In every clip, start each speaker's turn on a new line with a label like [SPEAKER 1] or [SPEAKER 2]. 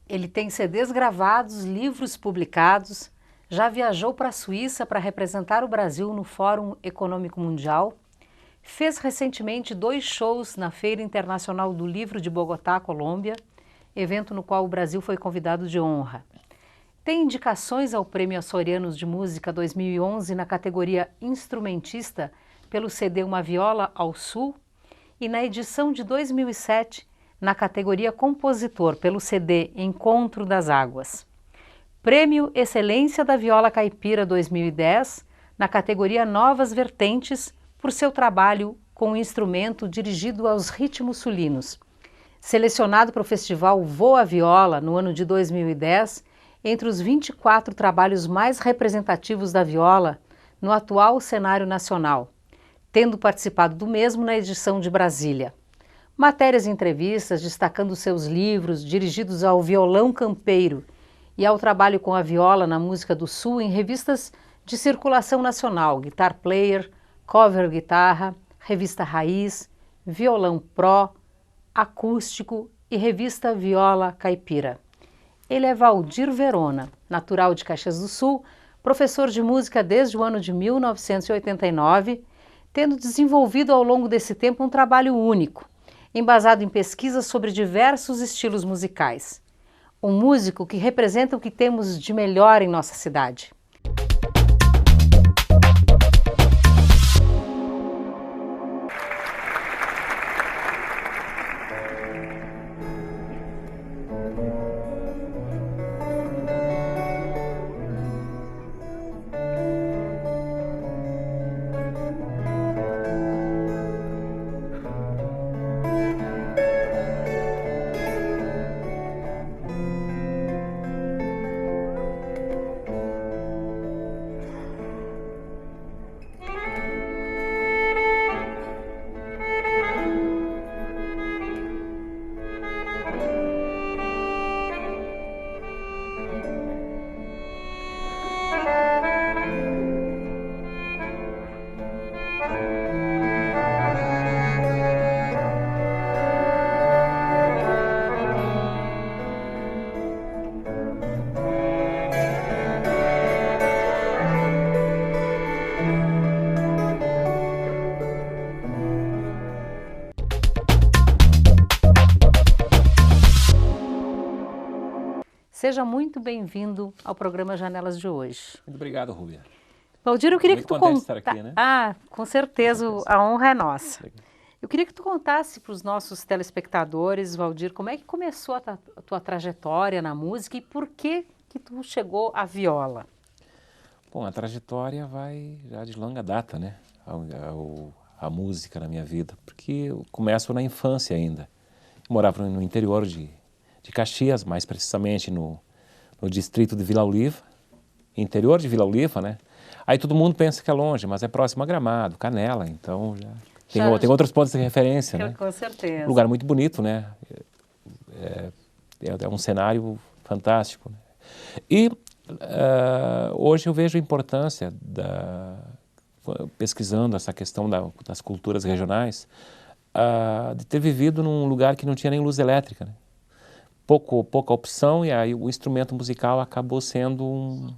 [SPEAKER 1] Ele tem CDs gravados, livros publicados, já viajou para a Suíça para representar o Brasil no Fórum Econômico Mundial, fez recentemente 2 shows na Feira Internacional do Livro de Bogotá, Colômbia, evento no qual o Brasil foi convidado de honra. Tem indicações ao Prêmio Açorianos de Música 2011 na categoria Instrumentista pelo CD Uma Viola ao Sul e na edição de 2007 na categoria Compositor pelo CD Encontro das Águas. Prêmio Excelência da Viola Caipira 2010 na categoria Novas Vertentes por seu trabalho com o instrumento dirigido aos ritmos sulinos. Selecionado para o festival Voa Viola no ano de 2010, entre os 24 trabalhos mais representativos da viola no atual cenário nacional, tendo participado do mesmo na edição de Brasília. Matérias e entrevistas destacando seus livros dirigidos ao violão campeiro e ao trabalho com a viola na música do Sul em revistas de circulação nacional, Guitar Player, Cover Guitarra, Revista Raiz, Violão Pro, Acústico e Revista Viola Caipira. Ele é Valdir Verona, natural de Caxias do Sul, professor de música desde o ano de 1989, tendo desenvolvido ao longo desse tempo um trabalho único, embasado em pesquisas sobre diversos estilos musicais. Um músico que representa o que temos de melhor em nossa cidade. Seja muito bem-vindo ao programa Janelas de hoje.
[SPEAKER 2] Muito obrigado, Rúbia.
[SPEAKER 1] Valdir, eu queria que tu
[SPEAKER 2] contasse estar aqui, né?
[SPEAKER 1] Com certeza, a honra é nossa. Eu queria que tu contasse para os nossos telespectadores, Valdir, como é que começou a tua trajetória na música e por que tu chegou à viola?
[SPEAKER 2] Bom, a trajetória vai já de longa data, né? A música na minha vida, porque eu começo na infância ainda. Eu morava no interior de Caxias, mais precisamente no distrito de Vila Oliva, interior de Vila Oliva, né? Aí todo mundo pensa que é longe, mas é próximo a Gramado, Canela, então tem outros pontos de referência, né?
[SPEAKER 1] Com certeza.
[SPEAKER 2] Um lugar muito bonito, né? É um cenário fantástico, né? E hoje eu vejo a importância, pesquisando essa questão das culturas regionais, de ter vivido num lugar que não tinha nem luz elétrica, né? Pouca opção, e aí o instrumento musical acabou sendo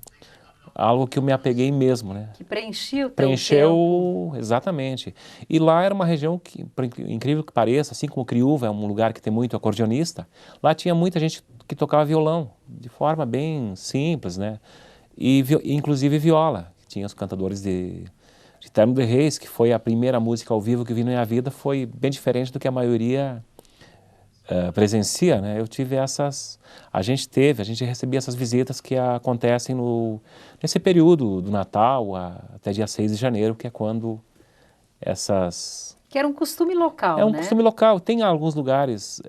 [SPEAKER 2] algo que eu me apeguei mesmo, né? Que
[SPEAKER 1] preencheu o teu
[SPEAKER 2] Preencheu,
[SPEAKER 1] tempo.
[SPEAKER 2] Exatamente. E lá era uma região que, por incrível que pareça, assim como Criúva é um lugar que tem muito acordeonista, lá tinha muita gente que tocava violão, de forma bem simples, né? E inclusive viola. Tinha os cantadores de Terno de Reis, que foi a primeira música ao vivo que vi na minha vida, foi bem diferente do que a maioria presencia, né? A gente recebia essas visitas que acontecem nesse período do Natal até dia 6 de janeiro, que é quando
[SPEAKER 1] Que era um costume local,
[SPEAKER 2] né? É um
[SPEAKER 1] né?
[SPEAKER 2] costume local. Tem alguns lugares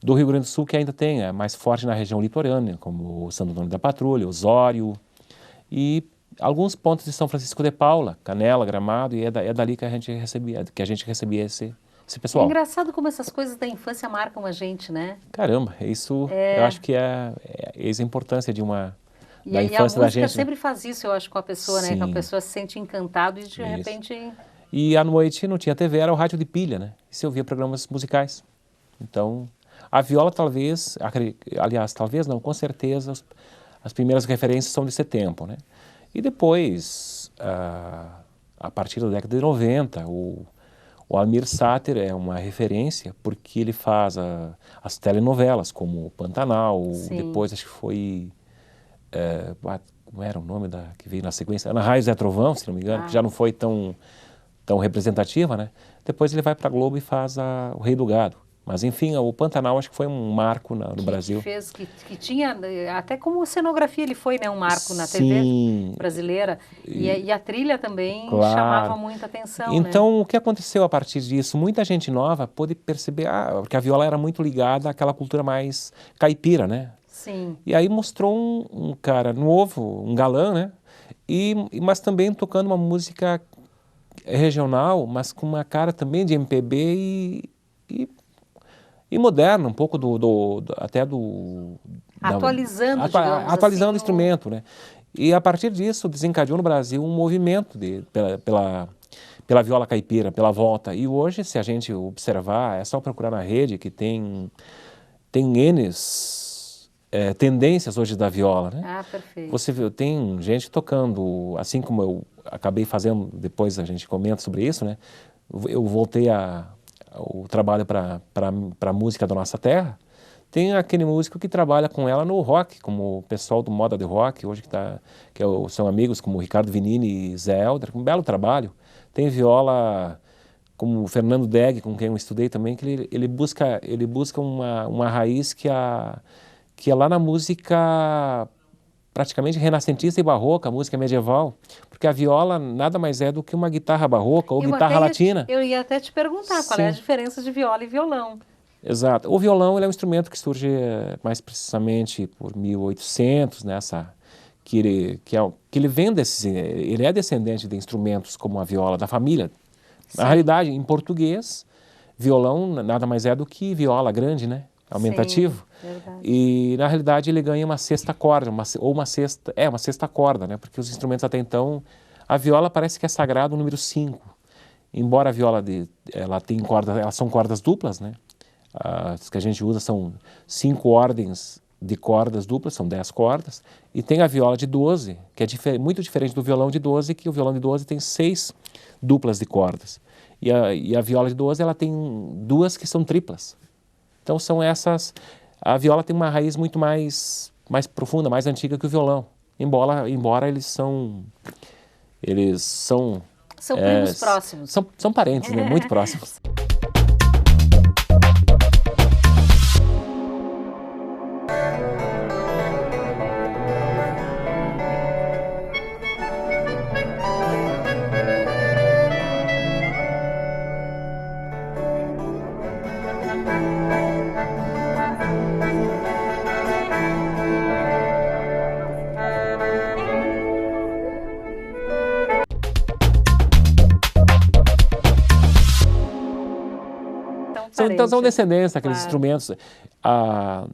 [SPEAKER 2] do Rio Grande do Sul que ainda tem, é mais forte na região litorânea, como o Santo Antônio da Patrulha, Osório, e alguns pontos de São Francisco de Paula, Canela, Gramado, e é dali que a gente recebia esse pessoal.
[SPEAKER 1] É engraçado como essas coisas da infância marcam a gente, né?
[SPEAKER 2] Caramba, isso eu acho que é a importância da infância da gente.
[SPEAKER 1] E a música sempre faz isso, eu acho, com a pessoa, né?
[SPEAKER 2] Sim.
[SPEAKER 1] Que a pessoa se sente encantado e de repente...
[SPEAKER 2] E à noite não tinha TV, era o rádio de pilha, né? E se ouvia programas musicais. Então, A viola talvez, aliás, talvez não, com certeza, as primeiras referências são desse tempo, né? E depois, a partir da década de 90, o Almir Sater é uma referência porque ele faz as telenovelas, como Pantanal,
[SPEAKER 1] Sim.
[SPEAKER 2] depois acho que foi, como era o nome que veio na sequência? Ana Raio Zé Trovão, se não me engano, que já não foi tão representativa, né? Depois ele vai para a Globo e faz o Rei do Gado. Mas enfim, o Pantanal acho que foi um marco no Brasil.
[SPEAKER 1] Que tinha, até como cenografia ele foi, né, um marco na
[SPEAKER 2] Sim.
[SPEAKER 1] TV brasileira. E a trilha também
[SPEAKER 2] Claro.
[SPEAKER 1] chamava muita atenção,
[SPEAKER 2] então,
[SPEAKER 1] né?
[SPEAKER 2] o que aconteceu a partir disso? Muita gente nova pôde perceber, porque a viola era muito ligada àquela cultura mais caipira, né?
[SPEAKER 1] Sim.
[SPEAKER 2] E aí mostrou um cara novo, um galã, né? Mas também tocando uma música regional, mas com uma cara também de MPB e moderna, um pouco até do...
[SPEAKER 1] Atualizando, digamos
[SPEAKER 2] atualizando
[SPEAKER 1] assim,
[SPEAKER 2] o instrumento, né? E a partir disso desencadeou no Brasil um movimento pela viola caipira, pela volta. E hoje, se a gente observar, é só procurar na rede que tem tendências hoje da viola, né?
[SPEAKER 1] Ah, perfeito.
[SPEAKER 2] Você vê, tem gente tocando, assim como eu acabei fazendo, depois a gente comenta sobre isso, né? Eu voltei o trabalho para a música da nossa terra. Tem aquele músico que trabalha com ela no rock, como o pessoal do Moda de Rock, hoje são amigos como Ricardo Vinini e Zé Helder, um belo trabalho. Tem viola como o Fernando Degg, com quem eu estudei também, que ele busca uma raiz que é lá na música praticamente renascentista e barroca, música medieval, porque a viola nada mais é do que uma guitarra barroca ou guitarra latina.
[SPEAKER 1] Eu ia até te perguntar qual é a diferença de viola e violão.
[SPEAKER 2] Exato. O violão ele é um instrumento que surge mais precisamente por 1800, que ele vem ele é descendente de instrumentos como a viola da família. Na realidade, em português, violão nada mais é do que viola grande, né? Aumentativo.
[SPEAKER 1] Sim, verdade.
[SPEAKER 2] E na realidade ele ganha uma sexta corda, uma sexta corda, né? Porque os instrumentos até então, a viola parece que é sagrado o número 5. Embora a viola elas são cordas duplas, né? As que a gente usa são 5 ordens de cordas duplas, são 10 cordas, e tem a viola de 12, que é muito diferente do violão de 12, que o violão de 12 tem 6 duplas de cordas. E a viola de 12 ela tem 2 que são triplas. Então são essas... A viola tem uma raiz muito mais profunda, mais antiga que o violão, embora eles são
[SPEAKER 1] primos próximos.
[SPEAKER 2] São parentes, né? Muito próximos. Então são descendentes daqueles instrumentos.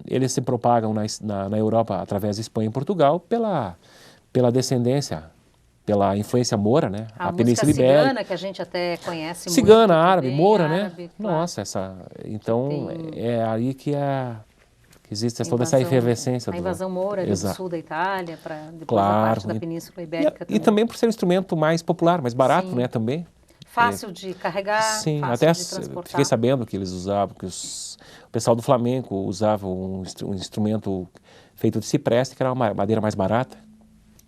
[SPEAKER 2] Eles se propagam na Europa através de Espanha e Portugal pela descendência, pela influência moura, né?
[SPEAKER 1] A
[SPEAKER 2] Península
[SPEAKER 1] música
[SPEAKER 2] Ibérica.
[SPEAKER 1] cigana, que a gente até conhece
[SPEAKER 2] Cigana,
[SPEAKER 1] muito
[SPEAKER 2] árabe,
[SPEAKER 1] também,
[SPEAKER 2] moura,
[SPEAKER 1] árabe,
[SPEAKER 2] né?
[SPEAKER 1] claro.
[SPEAKER 2] Nossa, então é aí que existe toda essa efervescência.
[SPEAKER 1] A invasão moura do sul da Itália, para depois a parte da Península Ibérica também.
[SPEAKER 2] E também por ser um instrumento mais popular, mais barato, né? Também.
[SPEAKER 1] Fácil de carregar,
[SPEAKER 2] sim,
[SPEAKER 1] fácil
[SPEAKER 2] até
[SPEAKER 1] de transportar.
[SPEAKER 2] Fiquei sabendo que eles usavam, que o pessoal do flamenco usava um instrumento feito de cipreste, que era uma madeira mais barata.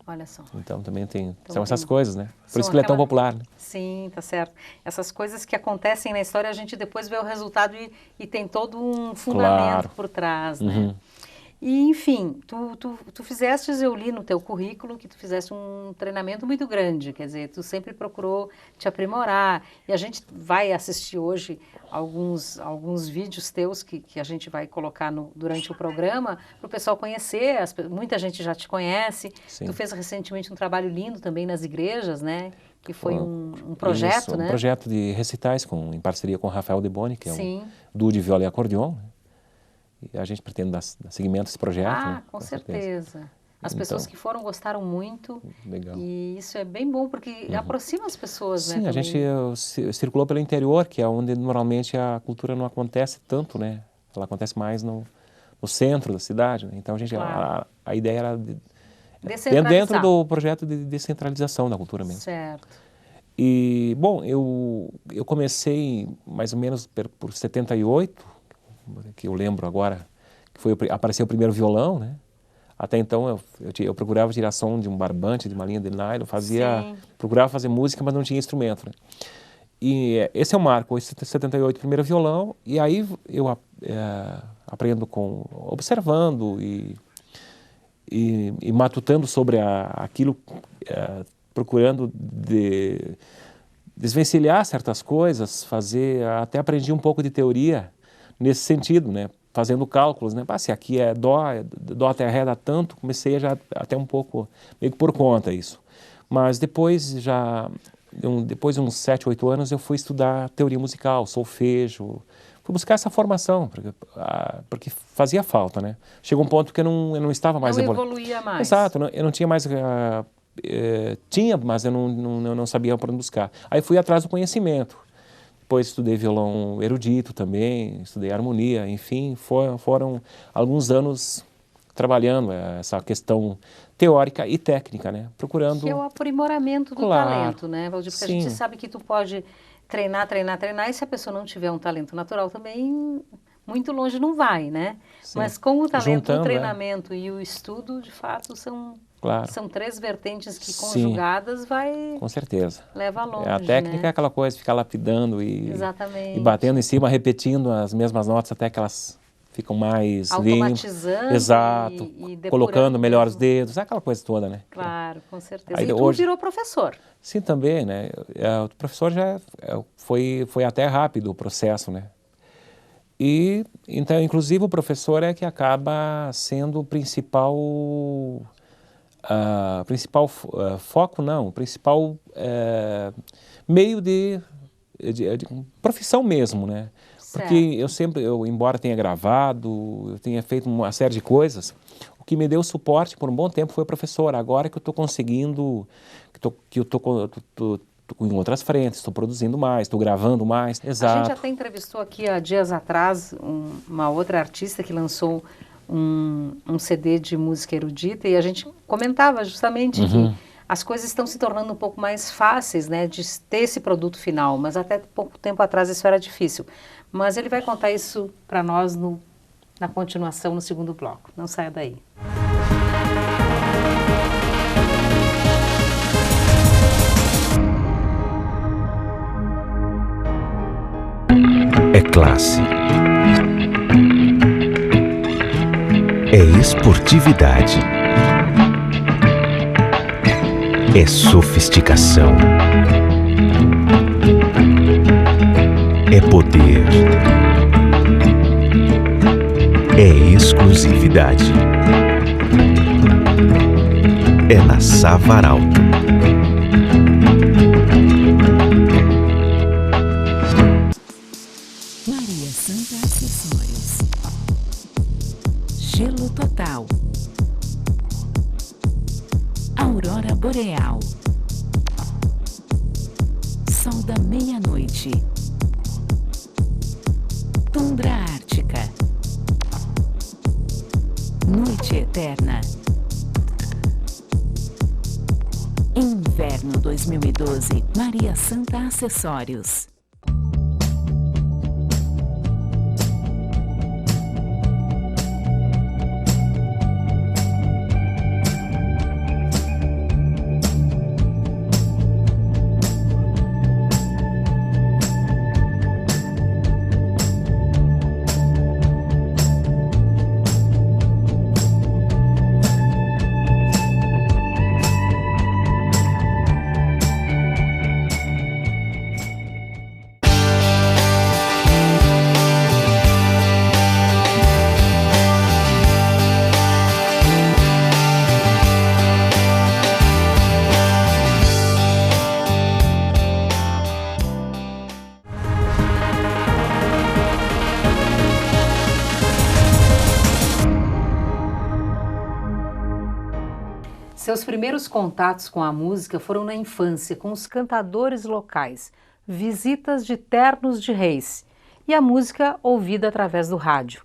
[SPEAKER 1] Olha só.
[SPEAKER 2] Então também são essas coisas, né? Por isso que ele é tão popular, né?
[SPEAKER 1] Sim, tá certo. Essas coisas que acontecem na história, a gente depois vê o resultado e tem todo um fundamento por trás, né? E, enfim, tu fizestes, eu li no teu currículo que tu fizeste um treinamento muito grande, quer dizer, tu sempre procurou te aprimorar, e a gente vai assistir hoje alguns vídeos teus que a gente vai colocar durante o programa, para o pessoal conhecer, muita gente já te conhece. Sim. Tu fez recentemente um trabalho lindo também nas igrejas, né? Que foi um projeto, né?
[SPEAKER 2] Um projeto de recitais em parceria com o Rafael De Boni, que é um duo de viola e acordeon. E a gente pretende dar seguimento a esse projeto.
[SPEAKER 1] Ah, com certeza. As pessoas que foram gostaram muito. Legal. E isso é bem bom, porque aproxima as pessoas,
[SPEAKER 2] sim,
[SPEAKER 1] né?
[SPEAKER 2] Sim, a gente circulou pelo interior, que é onde normalmente a cultura não acontece tanto, né? Ela acontece mais no centro da cidade, né? Então a ideia era dentro do projeto de descentralização da cultura mesmo.
[SPEAKER 1] Certo.
[SPEAKER 2] E, bom, eu comecei mais ou menos por 78, que eu lembro agora, que apareceu o primeiro violão, né? Até então eu procurava tirar som de um barbante, de uma linha de nylon, procurava fazer música, mas não tinha instrumento, né? E esse é o marco, 78, primeiro violão, e aí eu aprendo observando e matutando sobre aquilo, procurando desvencilhar certas coisas, até aprendi um pouco de teoria nesse sentido, né? Fazendo cálculos, né? Se aqui é dó até ré dá tanto, comecei até um pouco, meio que por conta isso. Mas depois de uns 7, 8 anos, eu fui estudar teoria musical, solfejo, fui buscar essa formação, porque fazia falta, né? Chegou um ponto que eu não estava mais...
[SPEAKER 1] Não evoluía mais.
[SPEAKER 2] Exato, eu não tinha mais... tinha, mas eu não sabia para onde buscar. Aí fui atrás do conhecimento. Depois estudei violão erudito também, estudei harmonia, enfim, foram alguns anos trabalhando essa questão teórica e técnica, né? Procurando...
[SPEAKER 1] Que é o aprimoramento do talento, né, Valdir? Porque
[SPEAKER 2] sim.
[SPEAKER 1] A gente sabe que tu pode treinar, e se a pessoa não tiver um talento natural também, muito longe não vai, né? Sim. Mas com o talento, o treinamento e o estudo, de fato, são três vertentes que conjugadas
[SPEAKER 2] com certeza.
[SPEAKER 1] Leva longe,
[SPEAKER 2] a técnica é aquela coisa, ficar lapidando e batendo em cima, repetindo as mesmas notas até que elas ficam mais
[SPEAKER 1] automatizando
[SPEAKER 2] exato,
[SPEAKER 1] e
[SPEAKER 2] colocando melhor os dedos, aquela coisa toda, né?
[SPEAKER 1] Claro, com certeza. Aí, e tu virou professor?
[SPEAKER 2] Sim, também, né? O professor já foi até rápido o processo, né? E, então, inclusive, o professor é que acaba sendo o principal foco, não, o principal meio de profissão mesmo, né? Porque eu, embora tenha gravado, eu tenha feito uma série de coisas, o que me deu suporte por um bom tempo foi o professor. Agora que eu estou conseguindo, que eu estou em outras frentes, estou produzindo mais, estou gravando mais. Exato.
[SPEAKER 1] A gente até entrevistou aqui há dias atrás uma outra artista que lançou um CD de música erudita e a gente comentava justamente que as coisas estão se tornando um pouco mais fáceis, né, de ter esse produto final, mas até pouco tempo atrás isso era difícil. Mas ele vai contar isso para nós na continuação, no segundo bloco. Não saia daí.
[SPEAKER 3] É classe. É esportividade. É sofisticação. É poder. É exclusividade. É na Savaralto.
[SPEAKER 4] Maria Santa Acessórios. Gelo total. Aurora boreal. Sol da meia-noite. Tundra ártica. Noite eterna. Inverno 2012. Maria Santa Acessórios.
[SPEAKER 1] Seus primeiros contatos com a música foram na infância, com os cantadores locais, visitas de ternos de reis. e a música ouvida através do rádio.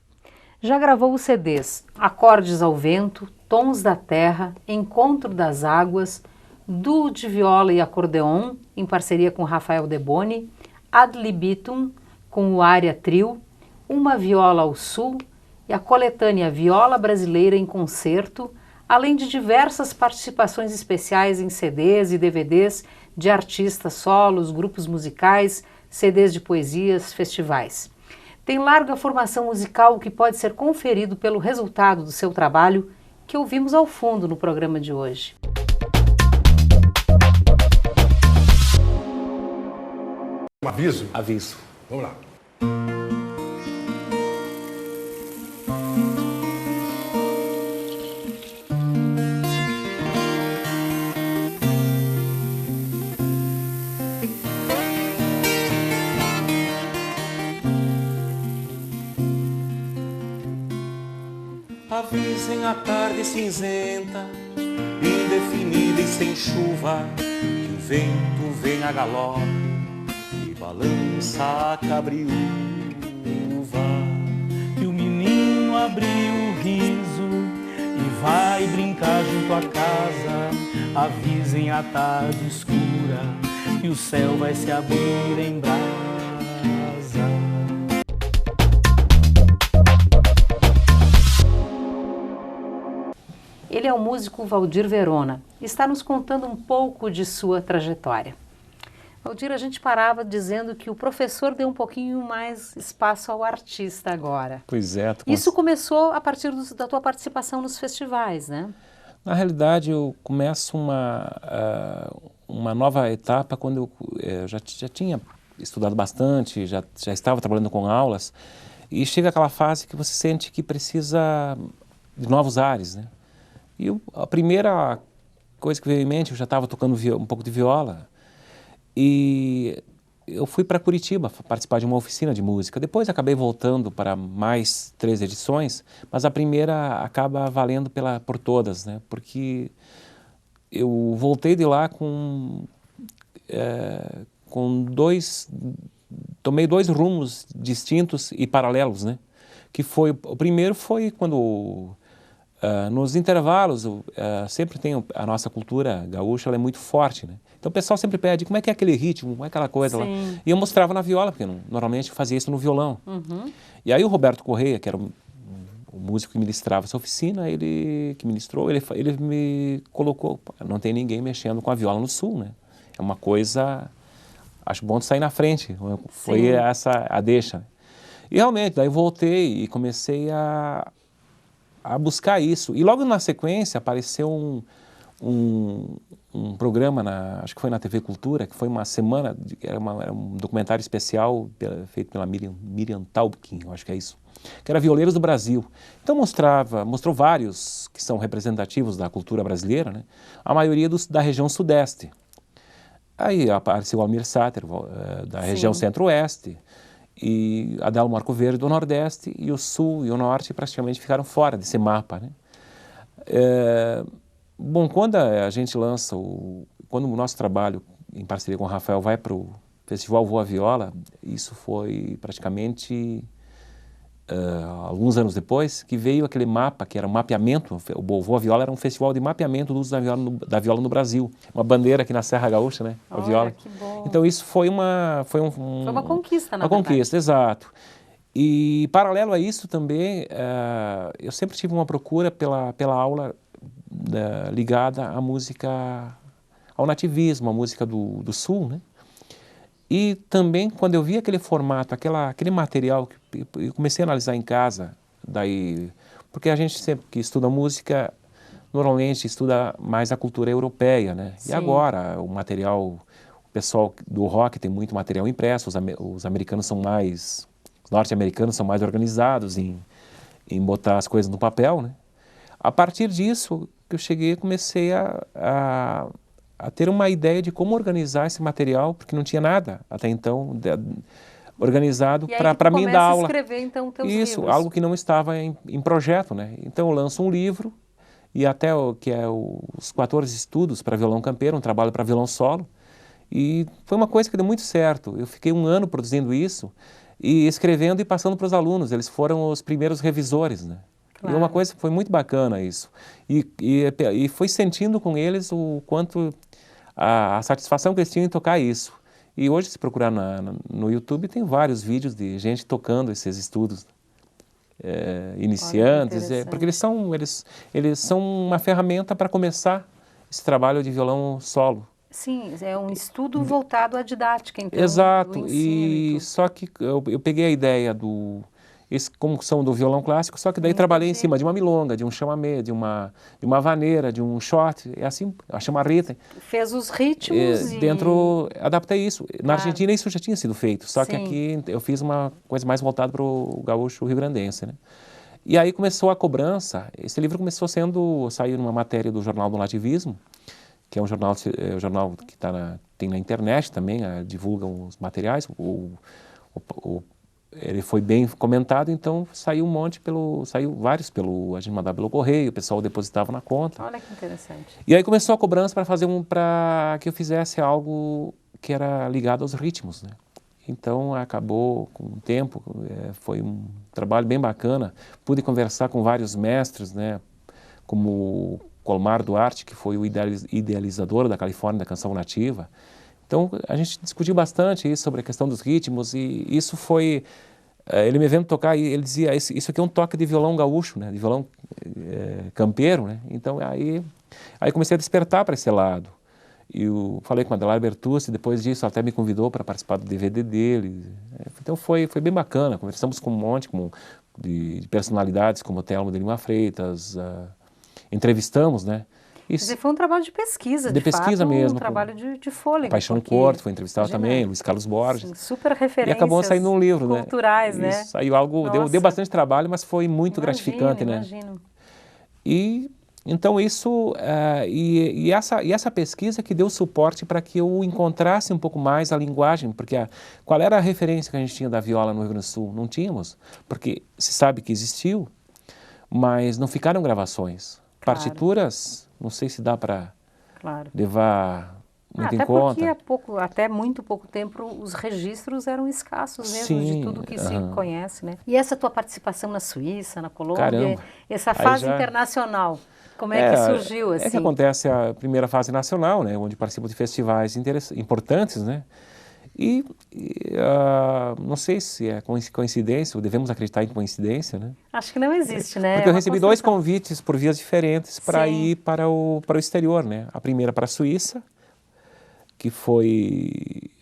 [SPEAKER 1] Já gravou os CDs Acordes ao Vento, Tons da Terra, Encontro das Águas, Duo de Viola e Acordeon, em parceria com Rafael Deboni, Ad Libitum, com o Área Trio, Uma Viola ao Sul e a coletânea Viola Brasileira em Concerto, além de diversas participações especiais em CDs e DVDs de artistas solos, grupos musicais, CDs de poesias, festivais. Tem larga formação musical que pode ser conferido pelo resultado do seu trabalho, que ouvimos ao fundo no programa de hoje.
[SPEAKER 5] Um aviso?
[SPEAKER 2] Aviso.
[SPEAKER 5] Vamos lá.
[SPEAKER 2] Avisem a tarde cinzenta, indefinida e sem chuva, que o vento vem a galope e balança a cabriúva.
[SPEAKER 6] E o menino abriu o riso e vai brincar junto à casa. Avisem a tarde escura que o céu vai se abrir em brasa.
[SPEAKER 1] Ele é o músico Valdir Verona. Está nos contando um pouco de sua trajetória. Valdir, a gente parava dizendo que o professor deu um pouquinho mais espaço ao artista agora.
[SPEAKER 2] Pois é.
[SPEAKER 1] Isso começou a partir da tua participação nos festivais, né?
[SPEAKER 2] Na realidade, eu começo uma nova etapa quando eu já tinha estudado bastante, já estava trabalhando com aulas, e chega aquela fase que você sente que precisa de novos ares, né? E a primeira coisa que veio em mente, eu já estava tocando um pouco de viola, e eu fui para Curitiba participar de uma oficina de música. Depois acabei voltando para mais 3 edições, mas a primeira acaba valendo por todas, né? Porque eu voltei de lá tomei 2 rumos distintos e paralelos, né? O primeiro foi quando nos intervalos, sempre tem a nossa cultura gaúcha, ela é muito forte, né? Então o pessoal sempre pede, como é que é aquele ritmo, como é aquela coisa lá? E eu mostrava na viola, porque normalmente eu fazia isso no violão.
[SPEAKER 1] Uhum.
[SPEAKER 2] E aí o Roberto Correia, que era o músico que ministrava essa oficina, ele me colocou, não tem ninguém mexendo com a viola no Sul, né? É uma coisa, acho bom de sair na frente, foi essa a deixa. E realmente, daí voltei e comecei a buscar isso. E logo na sequência apareceu um programa, acho que foi na TV Cultura, que foi uma semana, era um documentário especial feito pela Miriam Taubkin, eu acho que é isso, que era Violeiros do Brasil. Então mostrou vários que são representativos da cultura brasileira, né? A maioria da região sudeste. Aí apareceu o Almir Sater, da região centro-oeste, e Adelmo Arco Verde do Nordeste, e o Sul e o Norte praticamente ficaram fora desse mapa, né? Bom, quando a gente lança, quando o nosso trabalho em parceria com o Rafael vai para o Festival Voa Viola, isso foi praticamente alguns anos depois, que veio aquele mapa, que era um mapeamento, o Voa Viola era um festival de mapeamento do uso da viola no Brasil, uma bandeira aqui na Serra Gaúcha, né? A viola.
[SPEAKER 1] Que bom.
[SPEAKER 2] Então isso foi uma
[SPEAKER 1] conquista, na verdade.
[SPEAKER 2] Uma conquista, exato. E paralelo a isso também, eu sempre tive uma procura pela aula ligada à música, ao nativismo, à música do Sul, né? E também, quando eu vi aquele formato, aquele material, eu comecei a analisar em casa, porque a gente sempre que estuda música, normalmente estuda mais a cultura europeia, né? Sim. E agora, o pessoal do rock tem muito material impresso, os americanos os norte-americanos são mais organizados em botar as coisas no papel, né? A partir disso, que eu cheguei, comecei a ter uma ideia de como organizar esse material, porque não tinha nada até então organizado para mim dar aula.
[SPEAKER 1] E aí escrever então teus
[SPEAKER 2] Isso,
[SPEAKER 1] livros.
[SPEAKER 2] algo que não estava em projeto, né? Então eu lanço um livro, e até que é os 14 estudos para violão campeiro, um trabalho para violão solo, e foi uma coisa que deu muito certo. Eu fiquei 1 ano produzindo isso, e escrevendo e passando para os alunos. Eles foram os primeiros revisores, né?
[SPEAKER 1] Claro.
[SPEAKER 2] E uma coisa, foi muito bacana isso. E fui sentindo com eles o quanto, a satisfação que eles tinham em tocar isso. E hoje, se procurar no YouTube, tem vários vídeos de gente tocando esses estudos iniciantes, porque eles são uma ferramenta para começar esse trabalho de violão solo.
[SPEAKER 1] Sim, é um estudo voltado à didática, então.
[SPEAKER 2] Exato,
[SPEAKER 1] e
[SPEAKER 2] só que eu peguei a ideia como são do violão clássico, só que daí trabalhei em cima de uma milonga, de um chamamé, de uma vaneira, de um shot, é assim, a chamarrita.
[SPEAKER 1] Fez os ritmos
[SPEAKER 2] adaptei isso. Na Argentina isso já tinha sido feito, só que
[SPEAKER 1] Sim.
[SPEAKER 2] aqui eu fiz uma coisa mais voltada para o gaúcho rio-grandense, né? E aí começou a cobrança. Esse livro saiu numa matéria do Jornal do Nativismo, que é um jornal que tem na internet também, divulgam os materiais. Ele foi bem comentado, então saiu vários a gente mandava pelo correio, o pessoal depositava na conta.
[SPEAKER 1] Olha que interessante.
[SPEAKER 2] E aí começou a cobrança para que eu fizesse algo que era ligado aos ritmos, né? Então acabou com o tempo, foi um trabalho bem bacana. Pude conversar com vários mestres, né? Como Colmar Duarte, que foi o idealizador da Califórnia da canção nativa. Então a gente discutiu bastante isso sobre a questão dos ritmos e isso foi... Ele me vendo tocar e ele dizia, isso aqui é um toque de violão gaúcho, né? De violão campeiro, né? Então aí comecei a despertar para esse lado. E eu falei com a Adelaide Bertucci, depois disso ela até me convidou para participar do DVD dele. Então foi bem bacana, conversamos com um monte de personalidades como o Telmo de Lima Freitas, entrevistamos, né?
[SPEAKER 1] Quer dizer, foi um trabalho de pesquisa,
[SPEAKER 2] de pesquisa
[SPEAKER 1] fato,
[SPEAKER 2] mesmo.
[SPEAKER 1] Um trabalho de fôlego.
[SPEAKER 2] Paixão Corto foi entrevistado também, Luiz Carlos Borges.
[SPEAKER 1] Sim, super referências.
[SPEAKER 2] E acabou saindo um livro,
[SPEAKER 1] culturais,
[SPEAKER 2] né?
[SPEAKER 1] né?
[SPEAKER 2] Saiu algo, deu bastante trabalho, mas foi muito gratificante, né?
[SPEAKER 1] Imagino.
[SPEAKER 2] E então isso, e essa pesquisa que deu suporte para que eu encontrasse um pouco mais a linguagem, porque qual era a referência que a gente tinha da viola no Rio Grande do Sul? Não tínhamos, porque se sabe que existiu, mas não ficaram gravações.
[SPEAKER 1] Claro.
[SPEAKER 2] Partituras, não sei se dá para levar muito em
[SPEAKER 1] até
[SPEAKER 2] conta.
[SPEAKER 1] Porque até muito pouco tempo os registros eram escassos mesmo.
[SPEAKER 2] Sim,
[SPEAKER 1] de tudo que se conhece, né? E essa tua participação na Suíça, na Colômbia,
[SPEAKER 2] Caramba.
[SPEAKER 1] Essa fase internacional, como é que surgiu assim?
[SPEAKER 2] É que acontece a primeira fase nacional, né, onde participo de festivais importantes, né? E não sei se é coincidência, ou devemos acreditar em coincidência, né?
[SPEAKER 1] Acho que não existe, né?
[SPEAKER 2] Porque eu recebi 2 convites por vias diferentes para ir para o exterior, né? A primeira para a Suíça, que foi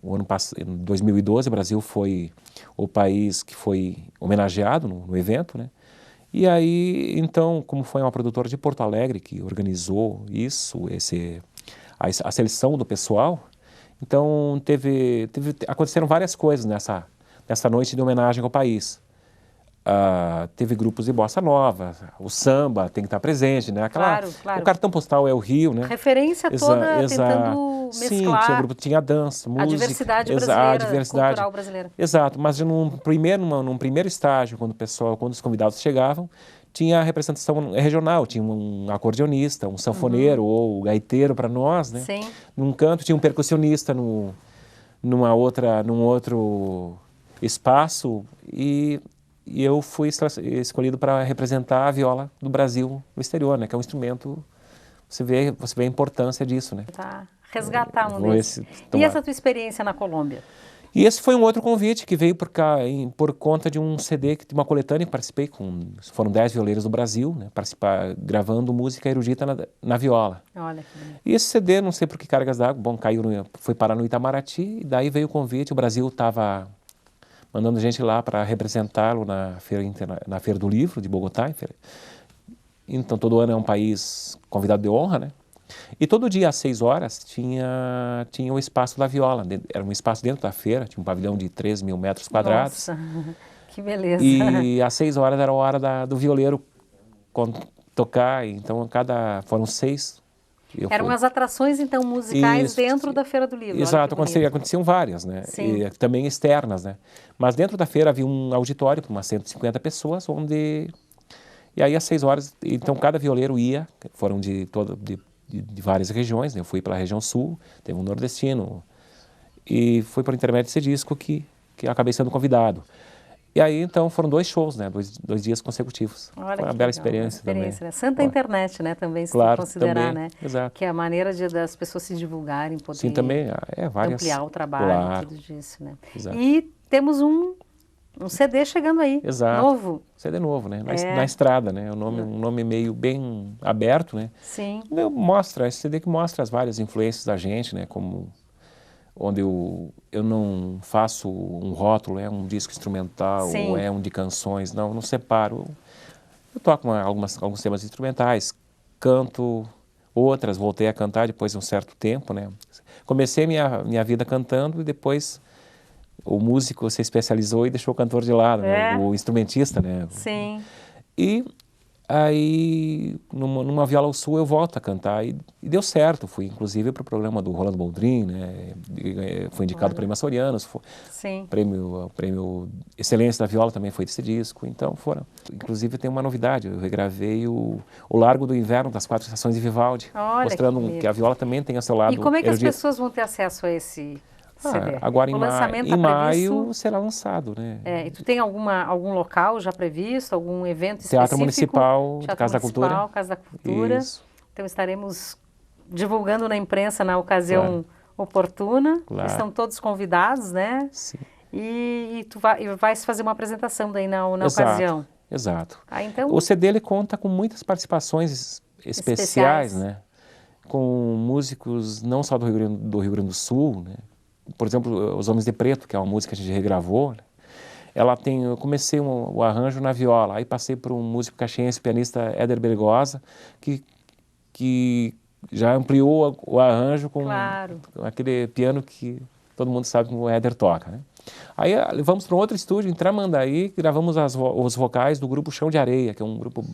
[SPEAKER 2] o ano passado, em 2012, o Brasil foi o país que foi homenageado no evento, né? E aí, então, como foi uma produtora de Porto Alegre que organizou isso, a seleção do pessoal, então aconteceram várias coisas nessa noite de homenagem ao país. Teve grupos de bossa nova, o samba tem que estar presente, né?
[SPEAKER 1] Claro.
[SPEAKER 2] O cartão postal é o Rio, né?
[SPEAKER 1] Referência toda tentando mesclar.
[SPEAKER 2] Sim, tinha dança, música.
[SPEAKER 1] A diversidade brasileira, cultural brasileira.
[SPEAKER 2] Exato, mas num primeiro estágio, quando os convidados chegavam, tinha a representação regional, tinha um acordeonista, um sanfoneiro ou gaiteiro para nós, né?
[SPEAKER 1] Sim.
[SPEAKER 2] Num canto tinha um percussionista num outro espaço e eu fui escolhido para representar a viola do Brasil no exterior, né? Que é um instrumento, você vê a importância disso, né?
[SPEAKER 1] Tá. Resgatar um desses. E essa tua experiência na Colômbia?
[SPEAKER 2] E esse foi um outro convite que veio por conta de um CD, de uma coletânea que participei, foram 10 violeiros do Brasil, né, gravando música erudita na viola.
[SPEAKER 1] Olha que bonito.
[SPEAKER 2] E esse CD, não sei por que cargas d'água, foi parar no Itamaraty, e daí veio o convite, o Brasil estava mandando gente lá para representá-lo na Feira do Livro de Bogotá. Então todo ano é um país convidado de honra, né? E todo dia às 6 horas tinha o espaço da viola, era um espaço dentro da feira, tinha um pavilhão de 3 mil metros quadrados.
[SPEAKER 1] Nossa, que beleza.
[SPEAKER 2] E às 6 horas era a hora do violeiro tocar, então foram 6.
[SPEAKER 1] Eram as atrações então musicais dentro da Feira do Livro.
[SPEAKER 2] Exato, aconteciam várias, né? E também externas, né? Mas dentro da feira havia um auditório para umas 150 pessoas, E aí às 6 horas, então cada violeiro ia, foram de várias regiões, né? Eu fui pela região sul, teve um nordestino, e foi por intermédio desse disco que que acabei sendo convidado. E aí, então, foram 2 shows, né? Dois dias consecutivos.
[SPEAKER 1] Olha,
[SPEAKER 2] foi uma
[SPEAKER 1] que
[SPEAKER 2] bela
[SPEAKER 1] legal,
[SPEAKER 2] experiência também.
[SPEAKER 1] Né? Santa internet, né? Também, se
[SPEAKER 2] Claro,
[SPEAKER 1] tu considerar,
[SPEAKER 2] também,
[SPEAKER 1] né?
[SPEAKER 2] exato.
[SPEAKER 1] Que é a maneira das pessoas se divulgarem, poder
[SPEAKER 2] Sim, também, várias...
[SPEAKER 1] ampliar o trabalho,
[SPEAKER 2] Claro.
[SPEAKER 1] tudo disso, né?
[SPEAKER 2] Exato.
[SPEAKER 1] E temos um CD chegando aí,
[SPEAKER 2] Exato.
[SPEAKER 1] novo.
[SPEAKER 2] CD novo, né? Na estrada, né? Um nome meio bem aberto, né?
[SPEAKER 1] Sim.
[SPEAKER 2] Mostra, esse CD que mostra as várias influências da gente, né? Como... onde eu não faço um rótulo, é um disco instrumental,
[SPEAKER 1] Sim.
[SPEAKER 2] ou é um de canções, não, eu não separo. Eu toco alguns temas instrumentais, canto outras, voltei a cantar depois de um certo tempo, né? Comecei minha vida cantando e depois o músico se especializou e deixou o cantor de lado, né? O instrumentista, né?
[SPEAKER 1] Sim.
[SPEAKER 2] E aí, numa Viola ao Sul, eu volto a cantar e deu certo. Fui, inclusive, para o programa do Rolando Boldrin, né? Fui indicado para o Prêmio Açorianos,
[SPEAKER 1] Sim.
[SPEAKER 2] prêmio Excelência da Viola também foi desse disco. Então, foram. Inclusive, tem uma novidade, eu regravei o Largo do Inverno das 4 Estações de Vivaldi,
[SPEAKER 1] Olha,
[SPEAKER 2] mostrando que a viola também tem o seu lado
[SPEAKER 1] erudito. E como é que
[SPEAKER 2] erudito.
[SPEAKER 1] As pessoas vão ter acesso a esse CD?
[SPEAKER 2] Agora
[SPEAKER 1] O
[SPEAKER 2] em
[SPEAKER 1] lançamento
[SPEAKER 2] em
[SPEAKER 1] tá
[SPEAKER 2] maio
[SPEAKER 1] previsto...
[SPEAKER 2] será lançado, né?
[SPEAKER 1] E tu tem algum local já previsto, algum evento específico?
[SPEAKER 2] Teatro Municipal, Casa da Cultura.
[SPEAKER 1] Casa da Cultura.
[SPEAKER 2] Isso.
[SPEAKER 1] Então estaremos divulgando na imprensa na ocasião oportuna.
[SPEAKER 2] Claro.
[SPEAKER 1] Estão todos convidados, né?
[SPEAKER 2] Sim.
[SPEAKER 1] E tu vais fazer uma apresentação daí na ocasião.
[SPEAKER 2] Exato.
[SPEAKER 1] Então,
[SPEAKER 2] o CD ele conta com muitas participações especiais, né? Com músicos não só do Rio Grande do Sul, né? Por exemplo, Os Homens de Preto, que é uma música que a gente regravou, né? Eu comecei o arranjo na viola, aí passei por um músico caxiense, pianista Éder Bergosa, que já ampliou o arranjo com aquele piano que todo mundo sabe que o Éder toca, né? Aí vamos para um outro estúdio, em Tramandaí, gravamos os vocais do grupo Chão de Areia, que é um grupo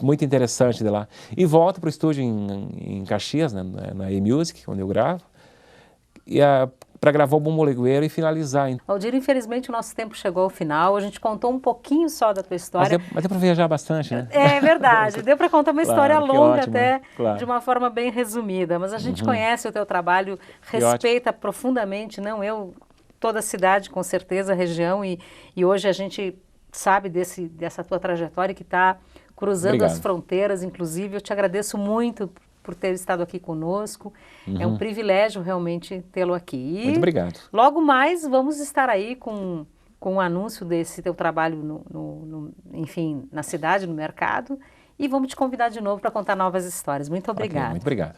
[SPEAKER 2] muito interessante de lá. E volto para o estúdio em Caxias, né, na E-Music, onde eu gravo, para gravar o Bombolegueiro e finalizar.
[SPEAKER 1] Valdir, infelizmente o nosso tempo chegou ao final, a gente contou um pouquinho só da tua história.
[SPEAKER 2] Mas deu para viajar bastante, né?
[SPEAKER 1] É verdade, deu para contar uma história longa
[SPEAKER 2] ótimo,
[SPEAKER 1] até,
[SPEAKER 2] claro.
[SPEAKER 1] De uma forma bem resumida, mas a gente conhece o teu trabalho, respeita profundamente, toda a cidade, com certeza, a região, e hoje a gente sabe dessa tua trajetória que está cruzando as fronteiras, inclusive. Eu te agradeço muito por ter estado aqui conosco. É um privilégio realmente tê-lo aqui.
[SPEAKER 2] Muito obrigado.
[SPEAKER 1] Logo mais vamos estar aí com o anúncio desse teu trabalho, enfim, na cidade, no mercado, e vamos te convidar de novo para contar novas histórias. Muito obrigada.
[SPEAKER 2] Muito obrigado.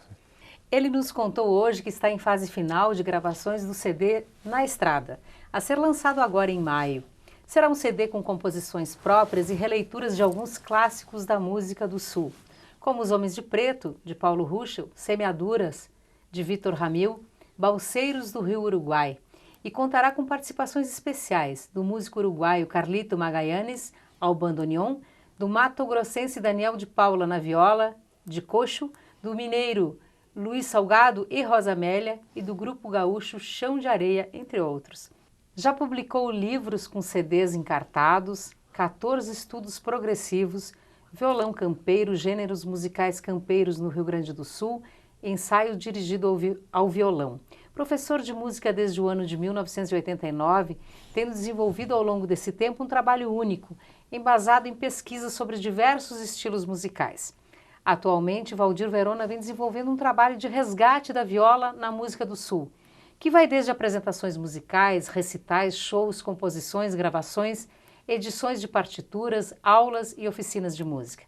[SPEAKER 1] Ele nos contou hoje que está em fase final de gravações do CD Na Estrada, a ser lançado agora em maio. Será um CD com composições próprias e releituras de alguns clássicos da música do Sul, como Os Homens de Preto, de Paulo Ruschel, Semeaduras, de Vitor Ramil, Balseiros do Rio Uruguai, e contará com participações especiais do músico uruguaio Carlito Magallanes ao bandoneon, do mato-grossense Daniel de Paula na viola, de coxo, do mineiro Luiz Salgado e Rosa Amélia e do grupo gaúcho Chão de Areia, entre outros. Já publicou livros com CDs encartados, 14 estudos progressivos, violão campeiro, gêneros musicais campeiros no Rio Grande do Sul, ensaio dirigido ao violão. Professor de música desde o ano de 1989, tendo desenvolvido ao longo desse tempo um trabalho único, embasado em pesquisas sobre diversos estilos musicais. Atualmente, Valdir Verona vem desenvolvendo um trabalho de resgate da viola na música do Sul, que vai desde apresentações musicais, recitais, shows, composições, gravações, edições de partituras, aulas e oficinas de música.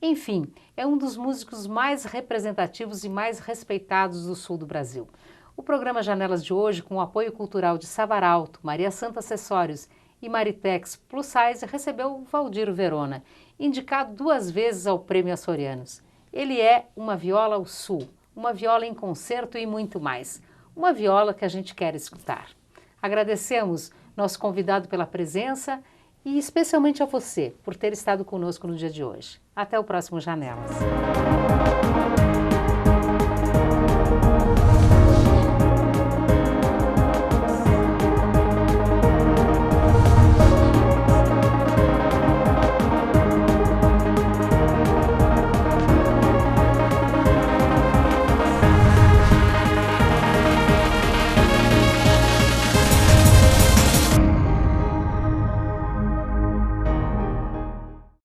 [SPEAKER 1] Enfim, é um dos músicos mais representativos e mais respeitados do sul do Brasil. O programa Janelas de hoje, com o apoio cultural de Savaralto, Maria Santa Acessórios e Maritex Plus Size, recebeu Valdir Verona, indicado 2 vezes ao Prêmio Açorianos. Ele é uma viola ao sul, uma viola em concerto e muito mais. Uma viola que a gente quer escutar. Agradecemos nosso convidado pela presença e especialmente a você por ter estado conosco no dia de hoje. Até o próximo Janelas.